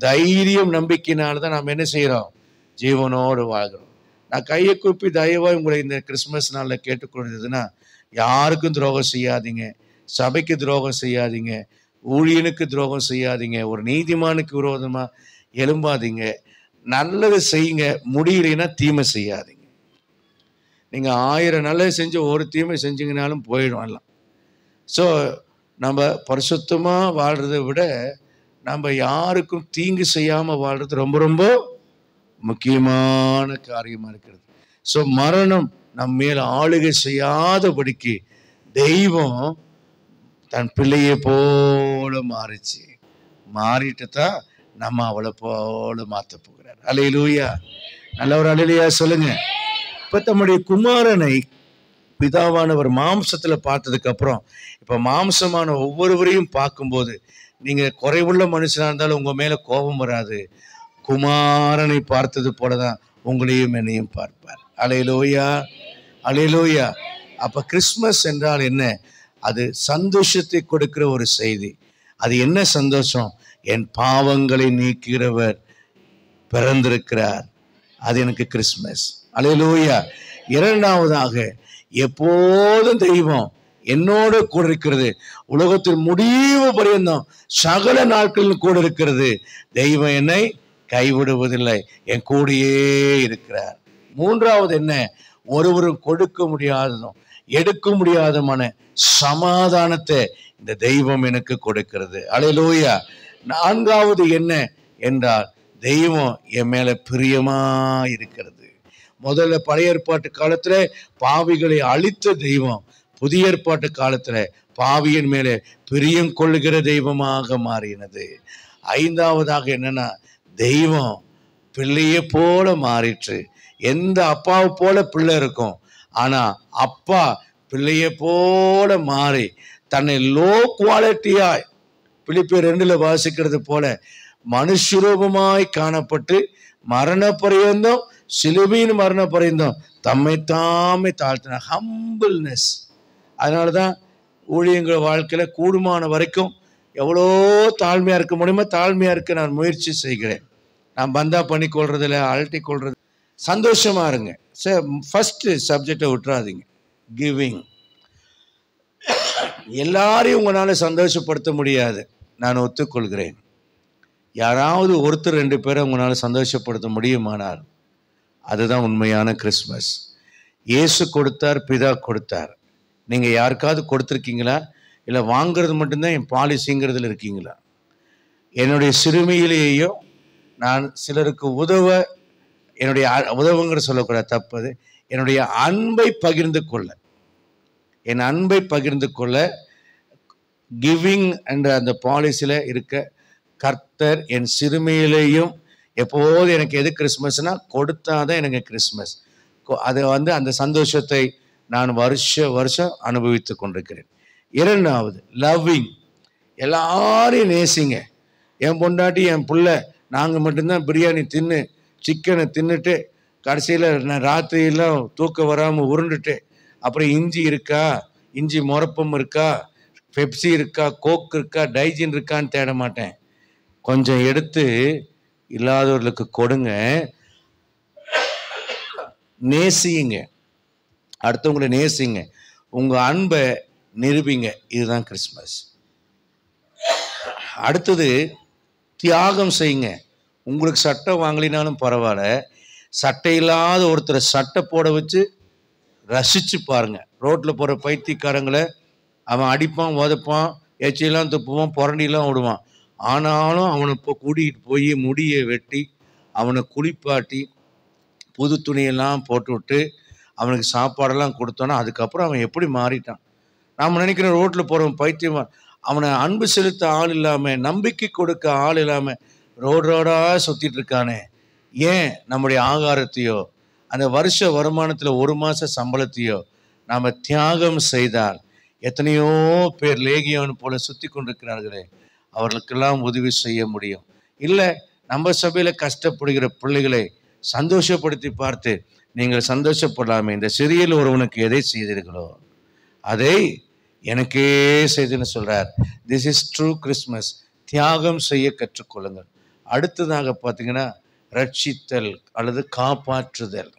தைரியம் நம்பிக்கையினால தான் நாம் என்ன செய்கிறோம், ஜீவனோடு வாழ்கிறோம். நான் கையை கூப்பி தயவாக உங்களை இந்த கிறிஸ்மஸ் நாளில் கேட்டுக்கொண்டதுன்னா, யாருக்கும் துரோகம் செய்யாதீங்க, சபைக்கு துரோகம் செய்யாதீங்க, ஊழியனுக்கு துரோகம் செய்யாதீங்க, ஒரு நீதிமானுக்கு விரோதமாக எழும்பாதீங்க, நல்லது செய்யுங்க, முடியலைன்னா தீமை செய்யாதீங்க. நீங்கள் 1000 நல்லது செஞ்சு ஒரு தீமை செஞ்சீங்கனாலும் போயிடும் எல்லாம். ஸோ நம்ம பரிசுத்தமாக வாழ்கிறத விட நம்ம யாருக்கும் தீங்கு செய்யாமல் வாழ்கிறது ரொம்ப ரொம்ப முக்கியமான காரியமாக இருக்கிறது. ஸோ மரணம் நம்ம மேல் ஆளுகை செய்யாதபடிக்கு தெய்வம் தன் பிள்ளையை போல மாறிட்டு தான் நம்ம அவளை போல மாற்ற போகிறார். அல்லேலூயா, நல்ல ஒரு அல்லேலூயா சொல்லுங்க. இப்போ தம்முடைய குமாரனை பிதாவானவர் மாம்சத்துல பார்த்ததுக்கு அப்புறம் இப்ப மாம்சமான ஒவ்வொருவரையும் பார்க்கும்போது, நீங்க குறைவுள்ள மனுஷனா இருந்தாலும் உங்க மேல கோபம் வராது. குமாரனை பார்த்தது போலதான் உங்களையும் என்னையும் பார்ப்பார். அல்லேலூயா, அல்லேலூயா. அப்ப கிறிஸ்மஸ் என்றால் என்ன? அது சந்தோஷத்தை கொடுக்கிற ஒரு செய்தி. அது என்ன சந்தோஷம்? என் பாவங்களை நீக்கிறவர் பிறந்திருக்கிறார். அது எனக்கு கிறிஸ்மஸ். அல்லேலூயா. இரண்டாவதாக, எப்போதும் தெய்வம் என்னோட கூட இருக்கிறது. உலகத்தின் முடிவு பரியந்தம் சகல நாட்களில் கூட இருக்கிறது. தெய்வம் என்னை கைவிடுவதில்லை, என் கூடயே இருக்கிறார். மூன்றாவது என்ன? ஒருவரும் கொடுக்க முடியாததும் எடுக்க முடியாதமான சமாதானத்தை இந்த தெய்வம் எனக்கு கொடுக்கிறது. அல்லேலூயா. நான்காவது என்ன என்றால், தெய்வம் என் மேல பிரியமா இருக்கிறது. முதல்ல பழைய ஏற்பாட்டு காலத்துல பாவிகளை அழித்த தெய்வம் புதிய ஏற்பாட்டு காலத்துல பாவியின் மேலே பிரியம் கொள்ளுகிற தெய்வமாக மாறினது. ஐந்தாவதாக என்னன்னா, தெய்வம் பிள்ளையை போல மாறிற்று. எந்த அப்பாவை போல பிள்ளை இருக்கும், ஆனா அப்பா பிள்ளையை போல மாறி தன்னை லோ குவாலிட்டியாய், பிலிப்பியர் 2 வாசிக்கிறது போல மனுஷரூபமாய் காணப்பட்டு மரண பரியந்தம், சிலுவையின் மரண பரியந்தம் தம்மை தாமே தாழ்த்தினார். ஹம்பிள்னஸ். அதனாலதான் ஊழியங்கள் வாழ்க்கையில கூடுமான வரைக்கும் எவ்வளோ தாழ்மையா இருக்க முடியுமோ தாழ்மையா இருக்க நான் முயற்சி செய்கிறேன். நான் பந்தா பண்ணி கொள்றதில்ல, அழட்டி கொள்றது. சந்தோஷமா இருங்க. ஃபர்ஸ்ட் சப்ஜெக்டை விட்டுறாதீங்க. கிவிங். எல்லாரையும் உங்களால சந்தோஷப்படுத்த முடியாது, நான் ஒத்துக்கொள்கிறேன். யாராவது ஒருத்தர் 2 பேரை உங்களால சந்தோஷப்படுத்த முடியுமானால் அதுதான் உண்மையான கிறிஸ்மஸ். இயேசு கொடுத்தார், பிதா கொடுத்தார். நீங்க யாருக்காவது கொடுத்துருக்கீங்களா? இல்லை வாங்கிறது மட்டும்தான் என் பாலிசிங்கிறதுல இருக்கீங்களா? என்னுடைய சிறுமியிலேயும் நான் சிலருக்கு என்னுடைய உதவுங்கிற சொல்லக்கூடாது, தப்பது. என்னுடைய அன்பை பகிர்ந்து கொள்ள, என் அன்பை பகிர்ந்து கொள்ள கிவிங் என்ற அந்த பாலிசியில் இருக்க கர்த்தர் என் சிறுமியிலேயும் எப்போது எனக்கு எது கிறிஸ்மஸ்னா கொடுத்தாதான் எனக்கு கிறிஸ்மஸ். அது அந்த சந்தோஷத்தை நான் வருஷம் அனுபவித்து கொண்டிருக்கிறேன். இரண்டாவது லவ்விங். எல்லாரையும் நேசிங்க. என் பொண்டாட்டி என் பிள்ளை நாங்கள் மட்டும்தான் பிரியாணி தின்னு சிக்கனை தின்னுட்டு கடைசியில் நான் ராத்திரியெல்லாம் தூக்கம் வராமல் உருண்டுட்டு அப்புறம் இஞ்சி இருக்கா, இஞ்சி முறப்பம் இருக்கா, பெப்சி இருக்கா, கோக் இருக்கா, டைஜின் இருக்கான்னு தேட மாட்டேன். கொஞ்சம் எடுத்து இல்லாதவர்களுக்கு கொடுங்க. நேசிங்க, அடுத்தவங்களை நேசிங்க, உங்க அன்பை நிரூபிங்க. இதுதான் கிறிஸ்மஸ். அடுத்தது தியாகம் செய்யுங்க. உங்களுக்கு சட்டை வாங்கலினாலும் பரவாயில்ல, சட்டை இல்லாத ஒருத்தரை சட்டை போட வச்சு ரசிச்சு பாருங்க. ரோட்ல போற பைத்தியக்காரங்களை அவன் அடிப்பான், உதப்பான், எச்சையெல்லாம் துப்புவான், புரண்டிலாம் விடுவான். ஆனாலும் அவனை கூட்டிகிட்டு போய் முடியை வெட்டி அவனை குளிப்பாட்டி புது துணியெல்லாம் போட்டு விட்டு அவனுக்கு சாப்பாடெல்லாம் கொடுத்தோன்னா அதுக்கப்புறம் அவன் எப்படி மாறிட்டான். நாம் நினைக்கிறோம் ரோட்டில் போகிறவன் பைத்தியமா, அவனை அன்பு செலுத்த ஆள் இல்லாமல், நம்பிக்கை கொடுக்க ஆள் இல்லாமல் ரோடாக சுற்றிட்டு இருக்கானே. ஏன் நம்முடைய ஆகாரத்தையோ அந்த வருஷ வருமானத்தில் 1 மாத சம்பளத்தையோ நாம் தியாகம் செய்தால் எத்தனையோ பேர் லேகியோன் போல சுற்றி கொண்டிருக்கிறார்களே, அவர்களுக்கெல்லாம் உதவி செய்ய முடியும். இல்லை, நம்ம சபையில் கஷ்டப்படுகிற பிள்ளைகளை சந்தோஷப்படுத்தி பார்த்து நீங்கள் சந்தோஷப்படலாமே. இந்த சிறியில் ஒருவனுக்கு எதை செய்தீர்களோ அதை எனக்கே செய்துன்னு சொல்றார். This is true Christmas. தியாகம் செய்ய கற்றுக்கொள்ளுங்கள். அடுத்ததாக பார்த்தீங்கன்னா ரட்சித்தல் அல்லது காப்பாற்றுதல்.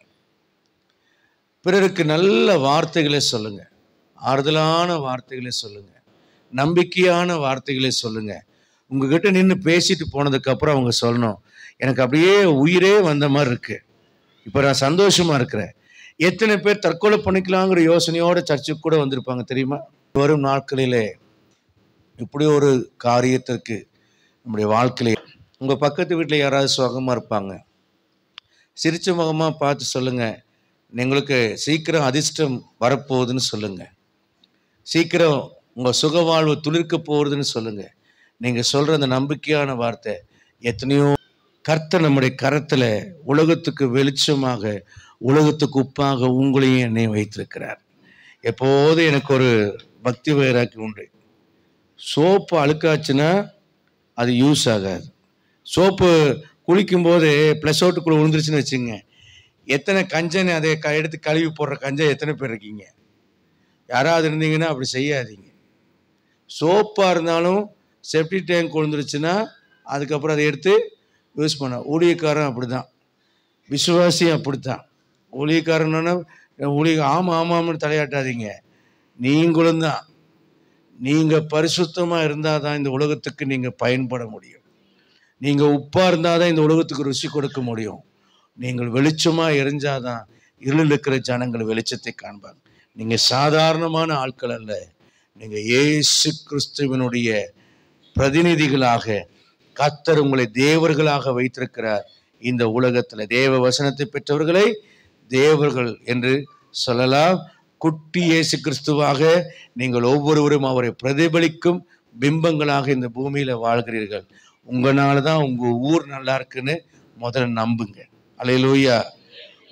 பிறருக்கு நல்ல வார்த்தைகளை சொல்லுங்க, ஆறுதலான வார்த்தைகளை சொல்லுங்க, நம்பிக்கையான வார்த்தைகளை சொல்லுங்க. உங்ககிட்ட நின்று பேசிட்டு போனதுக்கு அப்புறம் அவங்க சொல்லணும், எனக்கு அப்படியே உயிரே வந்த மாதிரி இருக்கு, இப்போ நான் சந்தோஷமா இருக்கிறேன். எத்தனை பேர் தற்கொலை பண்ணிக்கலாங்கிற யோசனையோட சர்ச்சுக்கு கூட வந்திருப்பாங்க தெரியுமா? வரும் நாட்களிலே இப்படி ஒரு காரியத்திற்கு நம்முடைய வாழ்க்கையிலே உங்கள் பக்கத்து வீட்டில் யாராவது சுகமாக இருப்பாங்க, சிரிச்ச முகமாக பார்த்து சொல்லுங்க, எங்களுக்கு சீக்கிரம் அதிர்ஷ்டம் வரப்போகுதுன்னு சொல்லுங்க, சீக்கிரம் உங்கள் சுக வாழ்வு துளிர்க்க போகுதுன்னு சொல்லுங்க. நீங்கள் சொல்கிற அந்த நம்பிக்கையான வார்த்தை எத்தனையோ கர்த்தர் நம்முடைய கரத்தில் உலகத்துக்கு வெளிச்சமாக உலகத்துக்கு உப்பாக உங்களையும் என்னையும் வைத்திருக்கிறார். எப்போது எனக்கு ஒரு பக்தி வைராக்கி உண்டு. சோப்பு அழுக்காச்சுன்னா அது யூஸ் ஆகாது. சோப்பு குளிக்கும்போது ப்ளஸ் அவுட்டுக்குள்ளே விழுந்துருச்சுன்னு வச்சுங்க, எத்தனை கஞ்சனை அதை எடுத்து கழுவி போடுற கஞ்சை எத்தனை பேர் இருக்கீங்க? யாராவது இருந்தீங்கன்னா அப்படி செய்யாதீங்க. சோப்பாக இருந்தாலும் செப்டி டேங்க் விழுந்துருச்சுன்னா அதுக்கப்புறம் அதை எடுத்து யூஸ் பண்ண. ஊழியக்காரன் அப்படி தான், விசுவாசியும் அப்படித்தான். ஊழியக்காரன்னா ஆமாம் ஆமாம்னு தலையாட்டாதீங்க. நீங்களும் தான். நீங்கள் பரிசுத்தமாக இருந்தால் தான் இந்த உலகத்துக்கு நீங்கள் பயன்பட முடியும். நீங்கள் உப்பாக இருந்தால் தான் இந்த உலகத்துக்கு ருசி கொடுக்க முடியும். நீங்கள் வெளிச்சமா எரிஞ்சாதான் இருளில் இருக்கிற ஜனங்கள் வெளிச்சத்தை காண்பாங்க. நீங்க சாதாரணமான ஆட்கள் அல்ல, நீங்க இயேசு கிறிஸ்துவினுடைய பிரதிநிதிகளாக கர்த்தர் உங்களை தேவர்களாக வைத்திருக்கிறார். இந்த உலகத்துல தேவ வசனத்தை பெற்றவர்களை தேவர்கள் என்று சொல்லலாம். குட்டி இயேசு கிறிஸ்துவாக நீங்கள் ஒவ்வொருவரும் அவரை பிரதிபலிக்கும் பிம்பங்களாக இந்த பூமியில வாழ்கிறீர்கள். உங்களால தான் உங்க ஊர் நல்லா இருக்குன்னு முதல்ல நம்புங்க. அல்லேலூயா.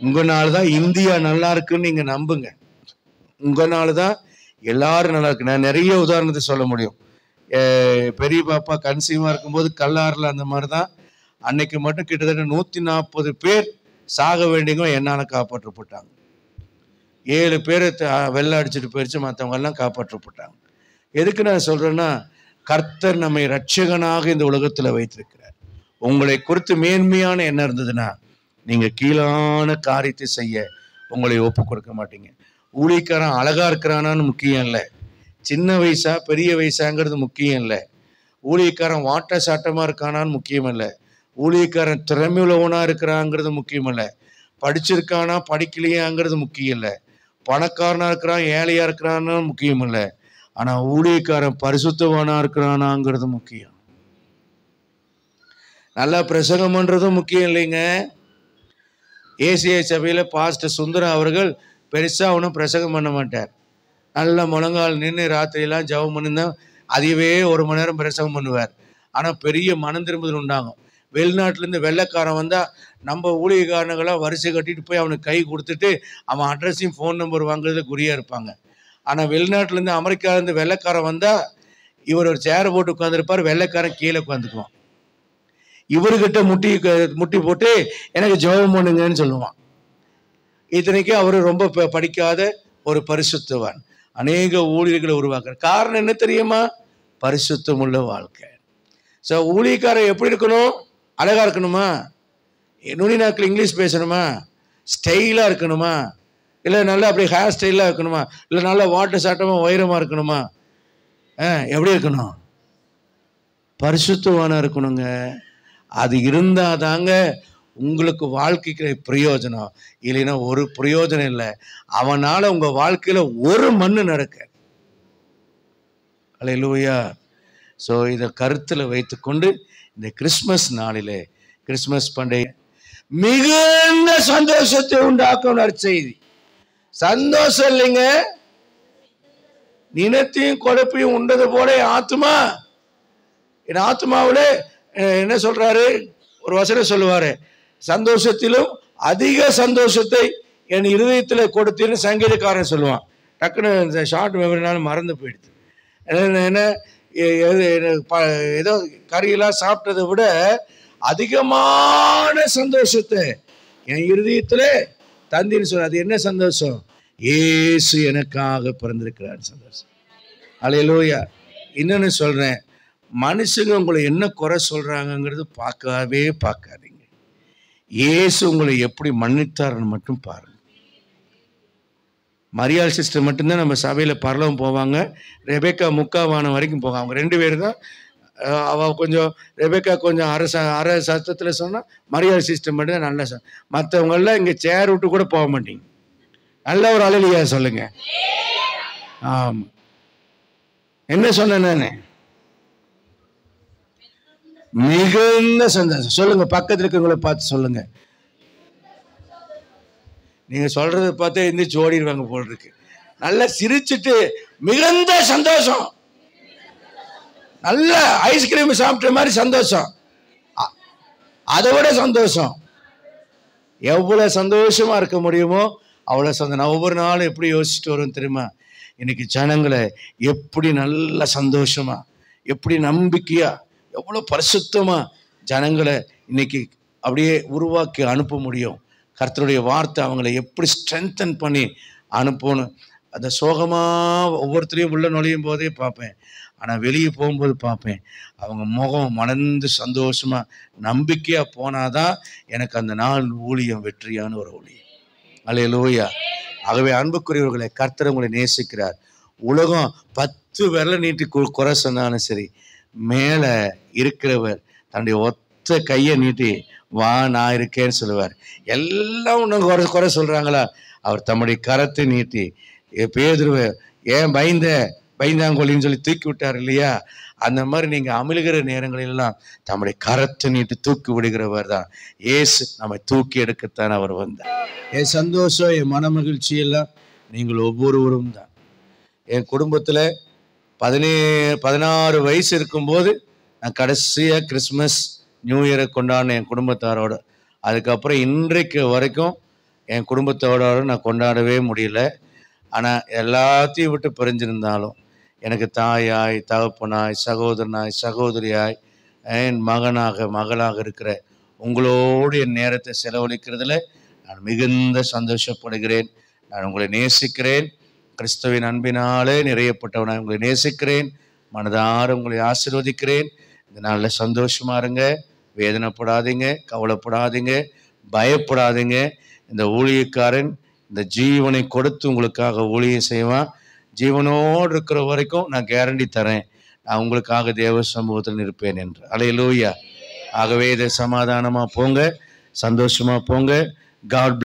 உங்களால தான் இந்தியா நல்லா இருக்குன்னு நீங்க நம்புங்க. உங்களால தான் எல்லாரும் நல்லா இருக்கு. நான் நிறைய உதாரணத்தை சொல்ல முடியும். பெரிய பாப்பா கன்சீவா இருக்கும்போது கல்லாறுல அந்த மாதிரி தான் அன்னைக்கு மட்டும் கிட்டத்தட்ட 140 பேர் சாக வேண்டியவங்க என்னால காப்பாற்றப்பட்டாங்க. 7 பேர் வெள்ளை அடிச்சுட்டு போயிடுச்சு, மற்றவங்க எல்லாம் காப்பாற்றப்பட்டாங்க. எதுக்கு நான் சொல்றேன்னா, கர்த்தர் நம்மை ரட்சகனாக இந்த உலகத்துல வைத்திருக்கிறார். உங்களை குறித்து மேன்மையான எண்ணம் இருந்ததுன்னா நீங்க கீழான காரியத்தை செய்ய உங்களை ஒப்பு கொடுக்க மாட்டீங்க. ஊழியக்காரன் அழகா இருக்கிறானான்னு முக்கியம் இல்லை, சின்ன வயசா பெரிய வயசாங்கிறது முக்கியம் இல்லை. ஊழியக்காரன் வாட்ட சாட்டமா இருக்கானான்னு முக்கியம் இல்லை. ஊழியக்காரன் திறமையுள்ளவனா இருக்கிறாங்கிறது முக்கியம் இல்லை. படிச்சிருக்கானா படிக்கலையாங்கிறது முக்கியம் இல்லை. பணக்காரனா இருக்கிறான் ஏழையா இருக்கிறான்னு முக்கியம் இல்லை. ஆனா ஊழியக்காரன் பரிசுத்தவானா இருக்கிறானாங்கிறது முக்கியம். நல்லா பிரசங்கம் பண்றதும் முக்கியம் இல்லைங்க. ஏசிய சபையில பாஸ்டர் சுந்தரம் அவர்கள் பெருசா ஒன்றும் பிரசங்கம் பண்ண மாட்டார். நல்ல முழங்கால் நின்று ராத்திரியெல்லாம் ஜெபம் பண்ணிருந்தா அதுவே 1 மணி நேரம் பிரசங்கம் பண்ணுவார். ஆனா பெரிய மனம் திரும்புதல் உண்டாகும். வெளிநாட்டிலேருந்து வெள்ளைக்காரன் வந்தா நம்ம ஊழியக்காரங்களாம் வரிசை கட்டிட்டு போய் அவனுக்கு கை கொடுத்துட்டு அவன் அட்ரஸையும் ஃபோன் நம்பர் வாங்குறதுல குறியா இருப்பாங்க. ஆனா வெளிநாட்டிலேருந்து அமெரிக்காவிலேருந்து வெள்ளைக்காரன் வந்தா இவர் ஒரு சேரை போட்டு உட்காந்துருப்பார், வெள்ளைக்காரன் கீழே உட்காந்துக்குவான். இவர்கிட்ட முட்டி போட்டு எனக்கு ஜெபம் பண்ணுங்கன்னு சொல்லுவான். இத்தனைக்கு அவரு ரொம்ப படிக்காத ஒரு பரிசுத்தவான். அநேக ஊழியர்களை உருவாக்குற காரணம் என்ன தெரியுமா? பரிசுத்தம் உள்ள வாழ்க்கை. ஸோ ஊழியக்காரன் எப்படி இருக்கணும்? அழகா இருக்கணுமா? நுனி நாக்கில் இங்கிலீஷ் பேசணுமா? ஸ்டைலா இருக்கணுமா? இல்லை நல்லா அப்படி ஹேர் ஸ்டைலாக இருக்கணுமா? இல்லை நல்லா வாட்டர் சாட்டமாக உயரமாக இருக்கணுமா? எப்படி இருக்கணும்? பரிசுத்தவானா இருக்கணுங்க. அது இருந்தால் தாங்க உங்களுக்கு வாழ்க்கைக்கு பிரயோஜனம். இல்லைன்னா ஒரு பிரயோஜனம் இல்லை. அவனால உங்க வாழ்க்கையில ஒரு மண்ணு நடக்க. அல்லேலூயா. ஸோ இதை கருத்தில் வைத்துக்கொண்டு இந்த கிறிஸ்மஸ் நாளிலே, கிறிஸ்மஸ் பண்டிகை மிகுந்த சந்தோஷத்தை உண்டாக்கும் நற்செய்தி. சந்தோஷம் இல்லைங்க, நினத்தையும் கொழுப்பையும் உண்டது போல ஆத்மா. என் ஆத்மாவிலே என்ன சொல்றாரு? ஒரு வசனம் சொல்லுவாரு, சந்தோஷத்திலும் அதிக சந்தோஷத்தை என் இருதயத்தில் கொடுத்தேன்னு சங்கீதக்காரன் சொல்லுவான். டக்குன்னு இந்த ஷார்ட் மெமரினாலும் மறந்து போயிடுது. என்ன ஏதோ கறியெல்லாம் சாப்பிட்டதை விட அதிகமான சந்தோஷத்தை என் இருதயத்தில் தந்தின்னு சொல்ற. அது என்ன சந்தோஷம்? இயேசு எனக்காக பிறந்திருக்கிறார் சந்தோஷம். அல்லேலூயா. இன்னொன்னு சொல்றேன், மனுஷங்க உங்களை என்ன குறை சொல்றாங்கிறது பார்க்காதீங்க. இயேசு உங்களை எப்படி மன்னித்தார்னு மட்டும் பாருங்க. மரியாள் சிஸ்டர் மட்டும்தான் நம்ம சபையில பரலோகம் போவாங்க. ரெபேக்கா முக்காவானம் வரைக்கும் போவாங்க. அவங்க 2 பேர் தான். அவ கொஞ்சம் ரெபேக்கா கொஞ்சம் அரை சத்தத்தில் சொன்னா, மரியாள் சிஸ்டர் மட்டும் தான் நல்ல மற்றவங்க எல்லாம் இங்க சேர் விட்டு கூட போக மாட்டீங்க. நல்ல ஒரு அல்லேலூயா சொல்லுங்க. ஆமா, என்ன சொன்னேன் நானு? மிகுந்த சந்தோஷம். சொல்லுங்க, பக்கத்தில் இருக்கிறவங்களை பார்த்து சொல்லுங்க. நீங்க சொல்றதை பார்த்தே எந்திரிச்சு ஓடிடுவாங்க போல் இருக்கு. நல்லா சிரிச்சுட்டு மிகுந்த சந்தோஷம். நல்ல ஐஸ்கிரீம் சாப்பிட்ட மாதிரி சந்தோஷம். அதை விட சந்தோஷம். எவ்வளவு சந்தோஷமா இருக்க முடியுமோ அவ்வளவு சந்தோஷம். நான் ஒவ்வொரு நாளும் எப்படி யோசிச்சுட்டு வரும் தெரியுமா? இன்னைக்கு ஜனங்களை எப்படி நல்ல சந்தோஷமா, எப்படி நம்பிக்கையா, எவ்வளவு பரிசுத்தமா ஜனங்களை இன்னைக்கு அப்படியே உருவாக்கி அனுப்ப முடியும். கர்த்தருடைய வார்த்தை அவங்களை எப்படி ஸ்ட்ரென்தன் பண்ணி அனுப்பணும். அந்த சோகமாக ஒவ்வொருத்தரையும் உள்ள நுழையும் போதே பார்ப்பேன். ஆனால் வெளியே போகும்போது பார்ப்பேன், அவங்க முகம் மலர்ந்து சந்தோஷமாக நம்பிக்கையாக போனாதான் எனக்கு அந்த நாள் ஊழியம் வெற்றியான ஒரு ஊழியம். அல்லேலூயா. ஆகவே அன்புக்குரியவர்களை, கர்த்தர் உங்களை நேசிக்கிறார். உலகம் 10 விரலை நீட்டி குறை சொன்னாலும் சரி, மேலே இருக்கிறவர் தன்னுடைய ஒத்த கையை நீட்டி வா நான் இருக்கேன்னு சொல்லுவார். எல்லாம் ஒன்று குறை குறை சொல்கிறாங்களா, அவர் தம்முடைய கரத்தை நீட்டி பேதுருவை ஏன் பயந்தாங்கொல்லின்னு சொல்லி தூக்கி விட்டார் இல்லையா, அந்த மாதிரி நீங்கள் அமிழ்கிற நேரங்களெல்லாம் தம்முடைய கரத்தை நீட்டி தூக்கி விடுகிறவர் தான் இயேசு. நம்மை தூக்கி எடுக்கத்தான் அவர் வந்தார். என் சந்தோஷம், என் மன மகிழ்ச்சி எல்லாம் நீங்கள் ஒவ்வொருவரும் தான். என் குடும்பத்தில் 16 வயசு இருக்கும்போது நான் கடைசியாக கிறிஸ்மஸ் நியூ இயரை கொண்டாடினேன் என் குடும்பத்தாரோட. அதுக்கப்புறம் இன்றைக்கு வரைக்கும் என் குடும்பத்தோட நான் கொண்டாடவே முடியல. ஆனால் எல்லாத்தையும் விட்டு பிரிஞ்சிருந்தாலும் எனக்கு தாயாய், தகப்பனாய், சகோதரனாய், சகோதரியாய், என் மகளாக இருக்கிற உங்களோடு என் நேரத்தை செலவழிக்கிறதுல நான் மிகுந்த சந்தோஷப்படுகிறேன். நான் உங்களை நேசிக்கிறேன். கிறிஸ்துவின் அன்பினாலே நிறையப்பட்டவனாய் உங்களை நேசிக்கிறேன். மனதார உங்களை ஆசீர்வதிக்கிறேன். இந்த நாளில் சந்தோஷமா இருங்க, வேதனைப்படாதீங்க, கவலைப்படாதீங்க, பயப்படாதீங்க. இந்த ஊழியக்காரன் இந்த ஜீவனை கொடுத்து உங்களுக்காக ஊழியம் செய்வான். ஜீவனோடு இருக்கிற வரைக்கும் நான் கேரண்டி தரேன், நான் உங்களுக்காக தேவ சமூகத்தில் இருப்பேன் என்று. அல்லேலூயா. ஆகவே இதை சமாதானமாக போங்க, சந்தோஷமாக போங்க. காட்